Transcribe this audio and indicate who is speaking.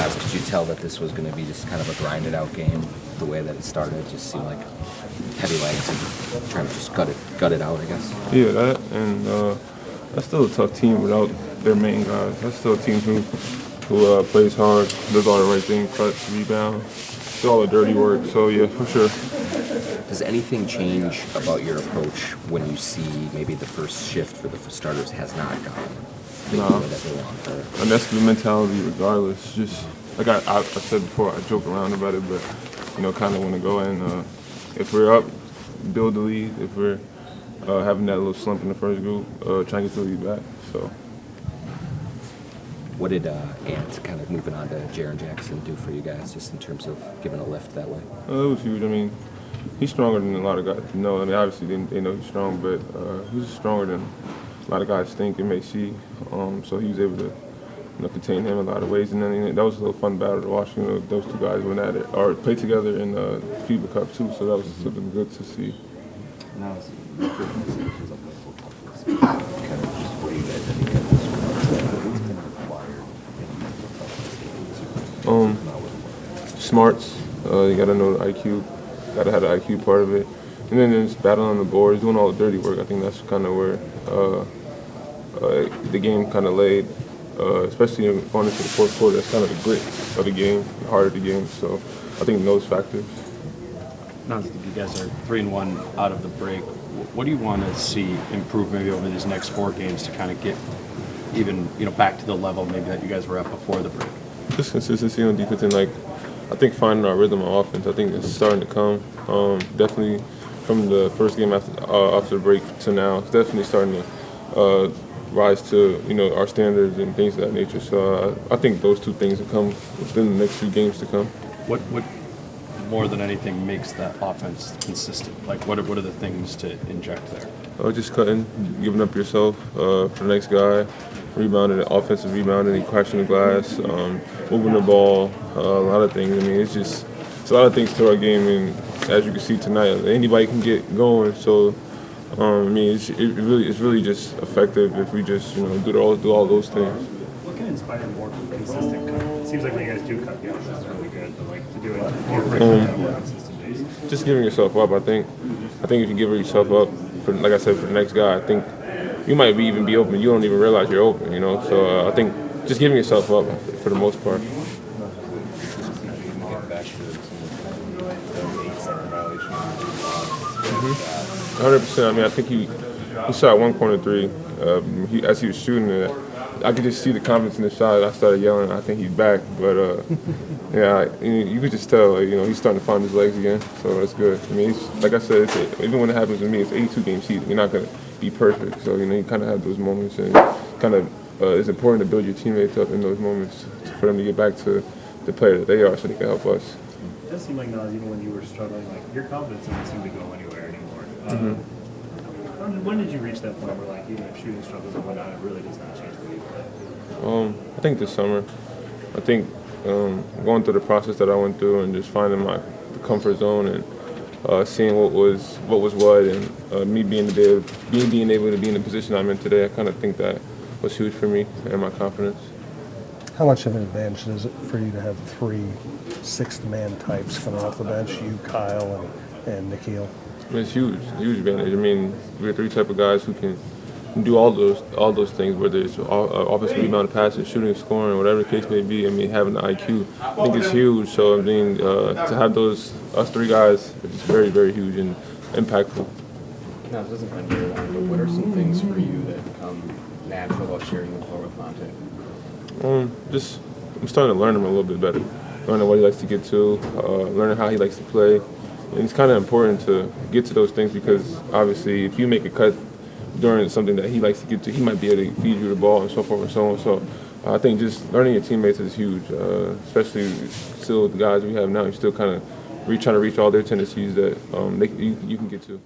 Speaker 1: guys, could you tell that this was going to be just kind of a grinded out game? The way that it started, it just seemed like heavy legs and trying to just gut it out, I guess.
Speaker 2: Yeah, that and that's still a tough team without their main guys. That's still a team who plays hard, does all the right things, cuts, rebounds, do all the dirty work. So yeah, for sure.
Speaker 1: Does anything change about your approach when you see maybe the first shift for the starters has not gone the way that they want?
Speaker 2: And that's the mentality regardless. Just like I said before, I joke around about it, but kind of want to go in. If we're up, build the lead. If we're having that little slump in the first group, try and get the lead back. So.
Speaker 1: What did Ant kind of moving on to Jaren Jackson do for you guys, just in terms of giving a lift that way?
Speaker 2: It was huge. I mean, he's stronger than a lot of guys know. I mean, obviously they know he's strong, but he's stronger than a lot of guys think and may see. So he was able to contain him in a lot of ways. And then that was a little fun battle to watch. Those two guys went at it or played together in the FIBA Cup too. So that was something good to see. Smarts. You got to know the IQ. Got to have the IQ part of it. And then just battling on the boards, doing all the dirty work. I think that's kind of where the game kind of laid. Especially going into the fourth quarter, that's kind of the grit of the game, the heart of the game. So I think those factors.
Speaker 3: Now that you guys are 3-1 out of the break, what do you want to see improve maybe over these next 4 games to kind of get even back to the level maybe that you guys were at before the break?
Speaker 2: Just consistency on defense and I think finding our rhythm on offense. I think it's starting to come. Definitely from the first game after the break to now, it's definitely starting to rise to our standards and things of that nature. So I think those two things will come within the next few games to come.
Speaker 3: What more than anything makes that offense consistent? Like what are the things to inject there?
Speaker 2: Just cutting, giving up yourself for the next guy, rebounding, offensive rebounding, crashing the glass, moving the ball, a lot of things. I mean, it's a lot of things to our game, and as you can see tonight, anybody can get going. So I mean, it's really just effective if we just do all those things.
Speaker 4: What can inspire more consistent cut? It seems like when you guys do cut, the offense is really good, but to do it more frequently on a more consistent basis.
Speaker 2: Just giving yourself up. I think if you give yourself up for, like I said, for the next guy, I think you might even be open. You don't even realize you're open. So I think just giving yourself up for the most part. Mm-hmm. 100%. I mean, I think he shot one corner three. As he was shooting it, I could just see the confidence in the shot. I started yelling. I think he's back, but yeah, you could just tell. He's starting to find his legs again. So that's good. I mean, like I said, even when it happens with me, it's an 82-game season. You're not gonna be perfect. So you kind of have those moments, and kind of it's important to build your teammates up in those moments for them to get back to the player that they are, so they can help us.
Speaker 4: It does seem like now, even when you were struggling, like your confidence doesn't seem to go anywhere anymore. When did you reach that point where, even if shooting struggles and whatnot, it really does not change the way you play?
Speaker 2: I think this summer. I think going through the process that I went through and just finding my comfort zone and seeing what was what, and me being able to be in the position I'm in today, I kind of think that was huge for me and my confidence.
Speaker 5: How much of an advantage is it for you to have 3 sixth-man types coming off the bench, you, Kyle, and Nikhil?
Speaker 2: I mean, it's huge advantage. I mean, we're 3 type of guys who can do all those things, whether it's offensive rebound, passing, shooting, scoring, whatever the case may be. I mean, having the IQ, I think it's huge. So I mean, to have us 3 guys, it's very, very huge and impactful.
Speaker 6: Now, this isn't been year long, but what are some things for you that become natural while sharing the floor with Monte?
Speaker 2: I'm starting to learn him a little bit better, learning what he likes to get to, learning how he likes to play. And it's kind of important to get to those things because obviously if you make a cut during something that he likes to get to, he might be able to feed you the ball and so forth and so on. So I think just learning your teammates is huge, especially still the guys we have now. You're still kind of trying to reach all their tendencies that you can get to.